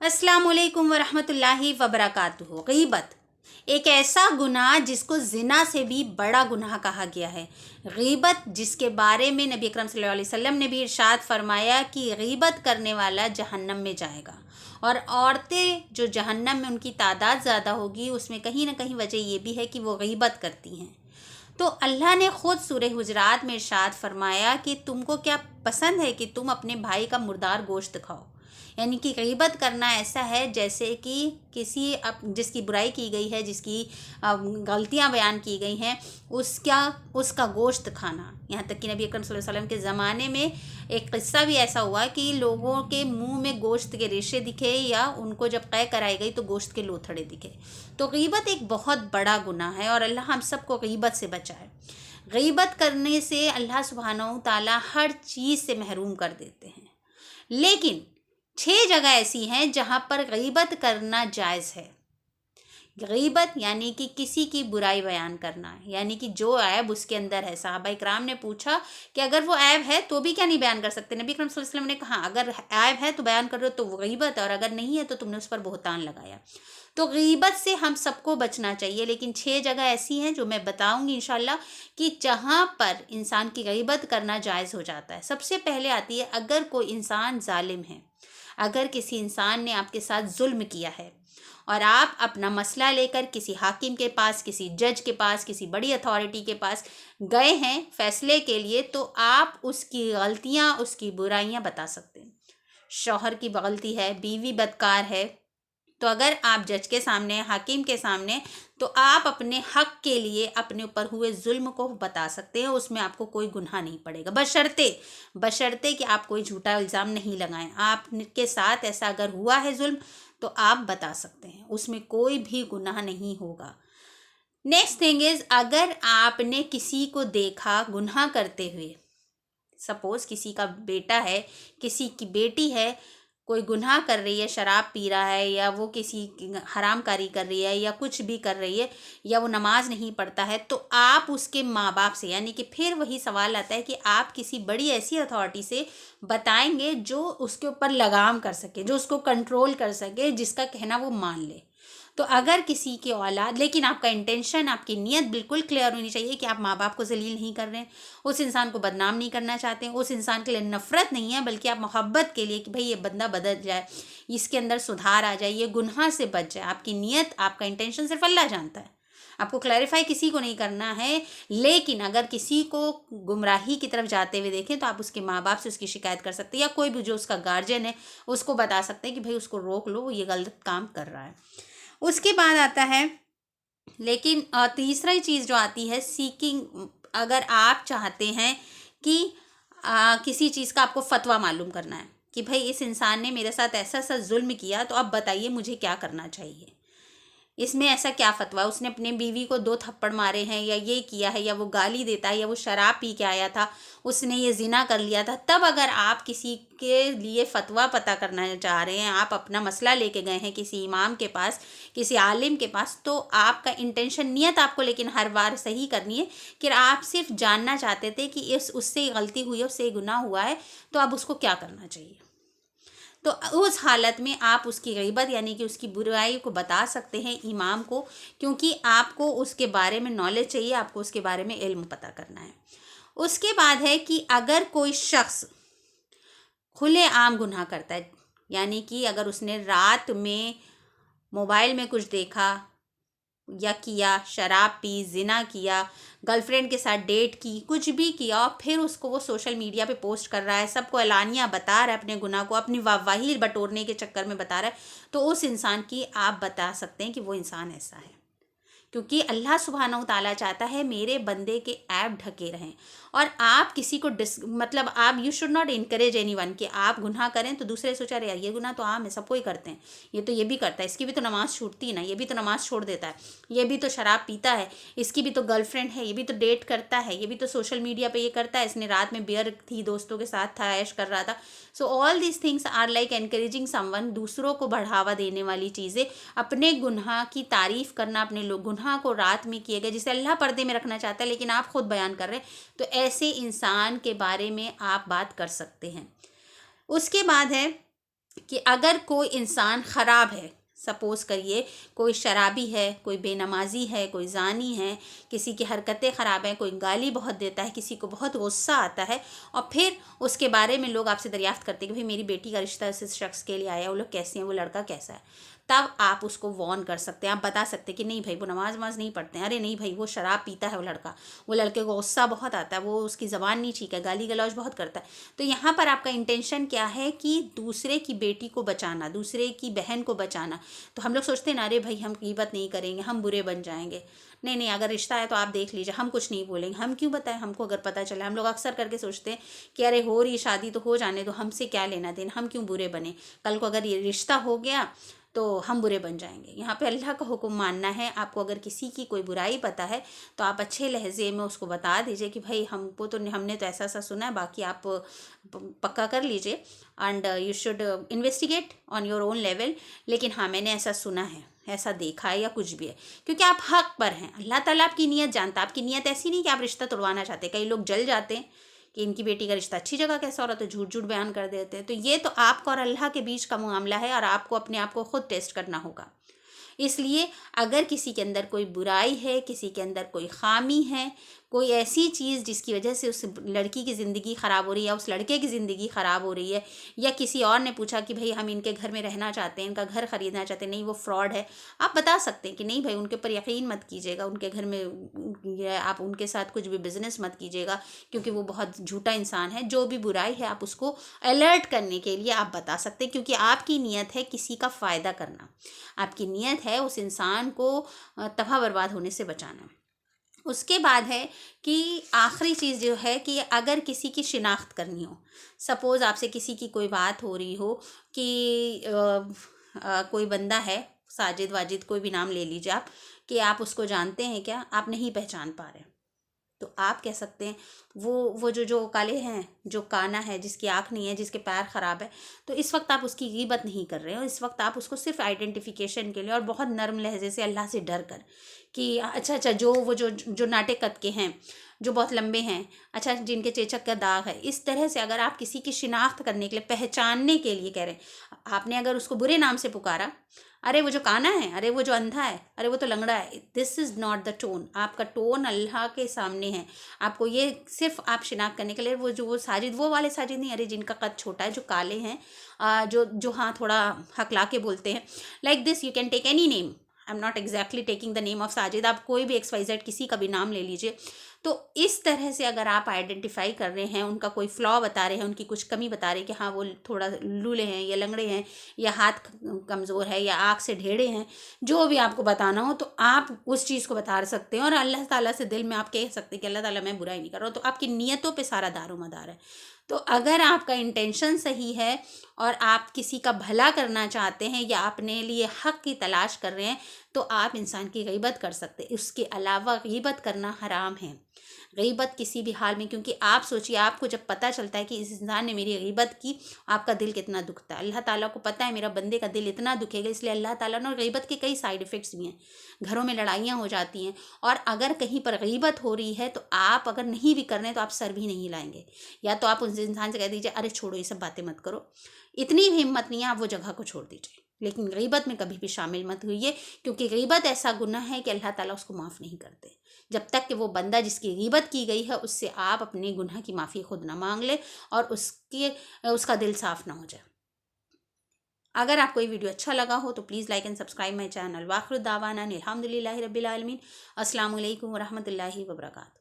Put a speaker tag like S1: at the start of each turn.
S1: अस्सलाम वालेकुम वरहमतुल्लाहि वबरकातुहू। गीबत एक ऐसा गुनाह जिसको ज़िना से भी बड़ा गुनाह कहा गया है। गीबत जिसके बारे में नबी अकरम सल्लल्लाहु अलैहि वसल्लम ने भी इरशाद फरमाया कि गीबत करने वाला जहन्नम में जाएगा। और औरतें जो जहन्नम में उनकी तादाद ज़्यादा होगी, उसमें कहीं ना कहीं वजह ये भी है कि वो गीबत करती हैं। तो अल्लाह ने ख़ुद सूरह हुजरात में इरशाद फरमाया कि तुमको क्या पसंद है कि तुम अपने भाई का मुर्दार गोश्त खाओ। यानी कि गीबत करना ऐसा है जैसे कि किसी जिसकी बुराई की गई है, जिसकी गलतियां बयान की गई हैं, उसका गोश्त खाना। यहाँ तक कि नबी अकरम सल्लल्लाहु अलैहि वसल्लम के ज़माने में एक किस्सा भी ऐसा हुआ कि लोगों के मुंह में गोश्त के रेशे दिखे, या उनको जब कै कराई गई तो गोश्त के लोथड़े दिखे। तो गीबत एक बहुत बड़ा गुनाह है और अल्लाह हम सबको गीबत से बचाए। गीबत करने से अल्लाह सुब्हानहू ताला हर चीज़ से महरूम कर देते हैं। लेकिन 6 जगह ऐसी हैं जहाँ पर गीबत करना जायज़ है। गीबत यानी कि किसी की बुराई बयान करना, यानी कि जो ऐब उसके अंदर है। सहाबा इकराम ने पूछा कि अगर वो ऐब है तो भी क्या नहीं बयान कर सकते? नबी अकरम सल्लल्लाहु अलैहि वसल्लम ने कहा अगर ऐब है तो बयान कर रहे हो तो वो गीबत है, और अगर नहीं है तो तुमने उस पर बहतान लगाया। तो गीबत से हम सबको बचना चाहिए। लेकिन 6 जगह ऐसी हैं जो मैं बताऊंगी इंशाल्लाह कि जहाँ पर इंसान की गीबत करना जायज़ हो जाता है। सबसे पहले आती है, अगर कोई इंसान जालिम है, अगर किसी इंसान ने आपके साथ जुल्म किया है और आप अपना मसला लेकर किसी हाकिम के पास, किसी जज के पास, किसी बड़ी अथॉरिटी के पास गए हैं फैसले के लिए, तो आप उसकी गलतियां, उसकी बुराइयां बता सकते हैं। शौहर की गलती है, बीवी बदकार है, तो अगर आप जज के सामने, हाकिम के सामने, तो आप अपने हक के लिए अपने ऊपर हुए जुल्म को बता सकते हैं। उसमें आपको कोई गुनाह नहीं पड़ेगा, बशर्ते कि आप कोई झूठा इल्ज़ाम नहीं लगाएं। आपके साथ ऐसा अगर हुआ है जुल्म तो आप बता सकते हैं, उसमें कोई भी गुनाह नहीं होगा। नेक्स्ट थिंग इज़, अगर आपने किसी को देखा गुनाह करते हुए, सपोज़ किसी का बेटा है, किसी की बेटी है, कोई गुनाह कर रही है, शराब पी रहा है, या वो किसी हरामकारी कर रही है, या कुछ भी कर रही है, या वो नमाज नहीं पढ़ता है, तो आप उसके माँ बाप से, यानी कि फिर वही सवाल आता है कि आप किसी बड़ी ऐसी अथॉरिटी से बताएंगे जो उसके ऊपर लगाम कर सके, जो उसको कंट्रोल कर सके, जिसका कहना वो मान ले। तो अगर किसी की औलाद, लेकिन आपका इंटेंशन, आपकी नीयत बिल्कुल क्लियर होनी चाहिए कि आप माँ बाप को जलील नहीं कर रहे हैं, उस इंसान को बदनाम नहीं करना चाहते हैं, उस इंसान के लिए नफ़रत नहीं है, बल्कि आप मोहब्बत के लिए कि भाई ये बंदा बदल जाए, इसके अंदर सुधार आ जाए, ये गुनाह से बच जाए। आपकी नीयत, आपका इंटेंशन सिर्फ अल्लाह जानता है, आपको क्लैरिफाई किसी को नहीं करना है। लेकिन अगर किसी को गुमराही की तरफ जाते हुए देखें तो आप उसके माँ बाप से उसकी शिकायत कर सकते हैं, या कोई भी जो उसका गार्जियन है उसको बता सकते हैं कि भाई उसको रोक लो, वो ये गलत काम कर रहा है। उसके बाद आता है, लेकिन तीसरी चीज़ जो आती है, सीकिंग। अगर आप चाहते हैं कि किसी चीज़ का आपको फतवा मालूम करना है कि भाई इस इंसान ने मेरे साथ ऐसा ऐसा जुल्म किया, तो आप बताइए मुझे क्या करना चाहिए, इसमें ऐसा क्या फतवा, उसने अपने बीवी को 2 थप्पड़ मारे हैं, या ये किया है, या वो गाली देता है, या वो शराब पी के आया था, उसने ये जिना कर लिया था। तब अगर आप किसी के लिए फ़तवा पता करना चाह रहे हैं, आप अपना मसला लेके गए हैं किसी इमाम के पास, किसी आलिम के पास, तो आपका इंटेंशन, नियत आपको लेकिन हर बार सही करनी है कि आप सिर्फ जानना चाहते थे कि उससे गलती हुई है, उससे गुनाह हुआ है, तो अब उसको क्या करना चाहिए। तो उस हालत में आप उसकी गीबत यानी कि उसकी बुराई को बता सकते हैं इमाम को, क्योंकि आपको उसके बारे में नॉलेज चाहिए, आपको उसके बारे में इल्म पता करना है। उसके बाद है कि अगर कोई शख्स खुले आम गुनाह करता है, यानी कि अगर उसने रात में मोबाइल में कुछ देखा या किया, शराब पी, जिना किया, गर्लफ्रेंड के साथ डेट की, कुछ भी किया, और फिर उसको वो सोशल मीडिया पे पोस्ट कर रहा है, सबको एलानिया बता रहा है, अपने गुनाह को अपनी वाहवाही बटोरने के चक्कर में बता रहा है, तो उस इंसान की आप बता सकते हैं कि वो इंसान ऐसा है। क्योंकि अल्लाह सुब्हानहू ताला चाहता है मेरे बंदे के ऐब ढके रहें। और आप किसी को मतलब आप you should not encourage anyone कि आप गुनाह करें तो दूसरे सोचा रहे यार ये गुनाह तो आम है, सबको ही करते हैं, ये भी करता है, इसकी भी तो नमाज़ छूटती ना, ये भी तो नमाज़ छोड़ देता है, ये भी तो शराब पीता है, इसकी भी तो गर्लफ्रेंड है, ये भी तो डेट करता है, ये भी तो सोशल मीडिया पे ये करता है, इसने रात में बियर थी, दोस्तों के साथ था, ऐश कर रहा था। So all these things are like encouraging someone, दूसरों को बढ़ावा देने वाली चीज़ें। अपने गुनाह की तारीफ़ करना, अपने गुनाह को रात में किए गए जिसे अल्लाह पर्दे में रखना चाहता है, लेकिन आप खुद बयान कर रहे हैं, तो ऐसे इंसान के बारे में आप बात कर सकते हैं। उसके बाद है کہ اگر کوئی انسان خراب ہے، سپوز کریے کوئی شرابی ہے، کوئی بے نمازی ہے، کوئی زانی ہے، کسی کی حرکتیں خراب ہیں، کوئی گالی بہت دیتا ہے، کسی کو بہت غصہ آتا ہے، اور پھر اس کے بارے میں لوگ آپ سے دریافت کرتے ہیں کہ بھئی میری بیٹی کا رشتہ اس شخص کے لیے آیا، وہ لوگ کیسے ہیں، وہ لڑکا کیسا ہے، تب آپ اس کو وارن کر سکتے ہیں، آپ بتا سکتے ہیں کہ نہیں بھائی وہ نماز نہیں پڑھتے ہیں، ارے نہیں بھائی وہ شراب پیتا ہے، وہ لڑکا، وہ لڑکے کو غصہ بہت آتا ہے، وہ اس کی زبان نہیں ٹھیک ہے، گالی گلوچ بہت کرتا ہے۔ تو یہاں پر آپ کا انٹینشن کیا ہے کہ دوسرے کی بیٹی کو بچانا، دوسرے کی بہن کو بچانا۔ تو ہم لوگ سوچتے ہیں نا ارے بھائی ہم غیبت نہیں کریں گے، ہم برے بن جائیں گے۔ نہیں نہیں، اگر رشتہ ہے تو آپ دیکھ لیجیے، ہم کچھ نہیں بولیں گے، ہم کیوں بتائیں، ہم کو اگر پتہ چلا، ہم لوگ اکثر کر کے سوچتے ہیں کہ ارے ہو رہی شادی تو ہو جانے دو، ہم سے کیا لینا دینا، ہم کیوں برے بنے، کل کو اگر یہ رشتہ ہو گیا تو ہم برے بن جائیں گے۔ یہاں پہ اللہ کا حکم ماننا ہے۔ آپ کو اگر کسی کی کوئی برائی پتہ ہے تو آپ اچھے لہجے میں اس کو بتا دیجئے کہ بھائی ہم کو تو ہم نے تو ایسا ایسا سنا ہے، باقی آپ پکا کر لیجئے، and you should investigate on your own level, لیکن ہاں میں نے ایسا سنا ہے، ایسا دیکھا ہے یا کچھ بھی ہے، کیونکہ آپ حق پر ہیں۔ اللہ تعالیٰ آپ کی نیت جانتا ہے، آپ کی نیت ایسی نہیں کہ آپ رشتہ توڑوانا چاہتے ہیں۔ کئی لوگ جل جاتے ہیں کہ ان کی بیٹی کا رشتہ اچھی جگہ کیسا ہو رہا، تو جھوٹ جھوٹ بیان کر دیتے ہیں۔ تو یہ تو آپ کو اور اللہ کے بیچ کا معاملہ ہے، اور آپ کو اپنے آپ کو خود ٹیسٹ کرنا ہوگا۔ اس لیے اگر کسی کے اندر کوئی برائی ہے، کسی کے اندر کوئی خامی ہے، کوئی ایسی چیز جس کی وجہ سے اس لڑکی کی زندگی خراب ہو رہی ہے، یا اس لڑکے کی زندگی خراب ہو رہی ہے، یا کسی اور نے پوچھا کہ بھئی ہم ان کے گھر میں رہنا چاہتے ہیں، ان کا گھر خریدنا چاہتے ہیں، نہیں وہ فراڈ ہے، آپ بتا سکتے ہیں کہ نہیں بھائی ان کے اوپر یقین مت کیجیے گا، ان کے گھر میں آپ ان کے ساتھ کچھ بھی بزنس مت کیجیے گا، کیونکہ وہ بہت جھوٹا انسان ہے۔ جو بھی برائی ہے آپ اس کو الرٹ کرنے کے لیے آپ بتا سکتے ہیں، کیونکہ آپ کی نیت ہے کسی کا فائدہ کرنا، آپ کی نیت ہے اس انسان کو تباہ برباد ہونے سے بچانا۔ اس کے بعد ہے کہ آخری چیز جو ہے کہ اگر کسی کی شناخت کرنی ہو، سپوز آپ سے کسی کی کوئی بات ہو رہی ہو کہ کوئی بندہ ہے، ساجد واجد کوئی بھی نام لے لیجیے آپ، کہ آپ اس کو جانتے ہیں کیا، آپ نہیں پہچان پا رہے، تو آپ کہہ سکتے ہیں وہ جو کالے ہیں، جو کانا ہے، جس کی آنکھ نہیں ہے، جس کے پیر خراب ہے، تو اس وقت آپ اس کی غیبت نہیں کر رہے ہو، اس وقت آپ اس کو صرف آئیڈینٹیفیکیشن کے لیے اور بہت نرم لہجے سے اللہ سے ڈر کر کہ اچھا جو ناٹے قد کے ہیں، جو بہت لمبے ہیں، اچھا جن کے چیچک کا داغ ہے، اس طرح سے اگر آپ کسی کی شناخت کرنے کے لیے، پہچاننے کے لیے کہہ رہے ہیں، آپ نے اگر اس کو برے نام سے پکارا، ارے وہ جو کانا ہے، ارے وہ جو اندھا ہے، ارے وہ تو لنگڑا ہے، دس از ناٹ دا ٹون۔ آپ کا ٹون اللہ کے سامنے ہے۔ آپ کو یہ صرف آپ شناخت کرنے کے لیے وہ ساجد، وہ والے ساجد نہیں، ارے جن کا قد چھوٹا ہے، جو کالے ہیں، جو ہاں تھوڑا ہکلا کے بولتے ہیں، like this you can take any name, I am not exactly taking the name of Sajid, آپ کوئی بھی ایکس وائی زیڈ کسی کا بھی نام لے لیجئے۔ تو اس طرح سے اگر آپ آئیڈینٹیفائی کر رہے ہیں، ان کا کوئی فلا بتا رہے ہیں، ان کی کچھ کمی بتا رہے ہیں کہ ہاں وہ تھوڑا لولے ہیں یا لنگڑے ہیں یا ہاتھ کمزور ہے یا آنکھ سے ڈھیڑے ہیں، جو بھی آپ کو بتانا ہو تو آپ اس چیز کو بتا سکتے ہیں، اور اللہ تعالیٰ سے دل میں آپ کہہ سکتے ہیں کہ اللہ تعالیٰ میں برائی نہیں کر رہا ہوں، تو آپ کی نیتوں پہ سارا دار و مدار ہے۔ تو اگر آپ کا انٹینشن صحیح ہے اور آپ کسی کا بھلا کرنا چاہتے ہیں یا اپنے لیے حق کی تلاش کر رہے ہیں، تو آپ انسان کی غیبت کر سکتے ہیں۔ اس کے علاوہ غیبت کرنا حرام ہے، غیبت کسی بھی حال میں، کیونکہ آپ سوچیے آپ کو جب پتہ چلتا ہے کہ اس انسان نے میری غیبت کی، آپ کا دل کتنا دکھتا ہے۔ اللہ تعالیٰ کو پتہ ہے میرا بندے کا دل اتنا دکھے گا، اس لیے اللہ تعالیٰ نے غیبت کے کئی سائیڈ ایفیکٹس بھی ہیں، گھروں میں لڑائیاں ہو جاتی ہیں، اور اگر کہیں پر غیبت ہو رہی ہے تو آپ اگر نہیں بھی کرنے تو آپ سر بھی نہیں ہلائیں گے، یا تو آپ اس انسان سے کہہ دیجیے ارے چھوڑو یہ سب باتیں مت کرو، اتنی بھی ہمت نہیں ہے، آپ وہ جگہ کو چھوڑ دیجیے، لیکن غیبت میں کبھی بھی شامل مت ہوئیے، کیونکہ غیبت ایسا گناہ ہے کہ اللہ تعالیٰ اس کو معاف نہیں کرتے جب تک کہ وہ بندہ جس کی غیبت کی گئی ہے اس سے آپ اپنے گناہ کی معافی خود نہ مانگ لے اور اس کا دل صاف نہ ہو جائے۔ اگر آپ کو یہ ویڈیو اچھا لگا ہو تو please like and subscribe my channel. واخر دعوانا الحمدللہ رب العالمین۔ السلام علیکم ورحمۃ اللہ وبرکاتہ۔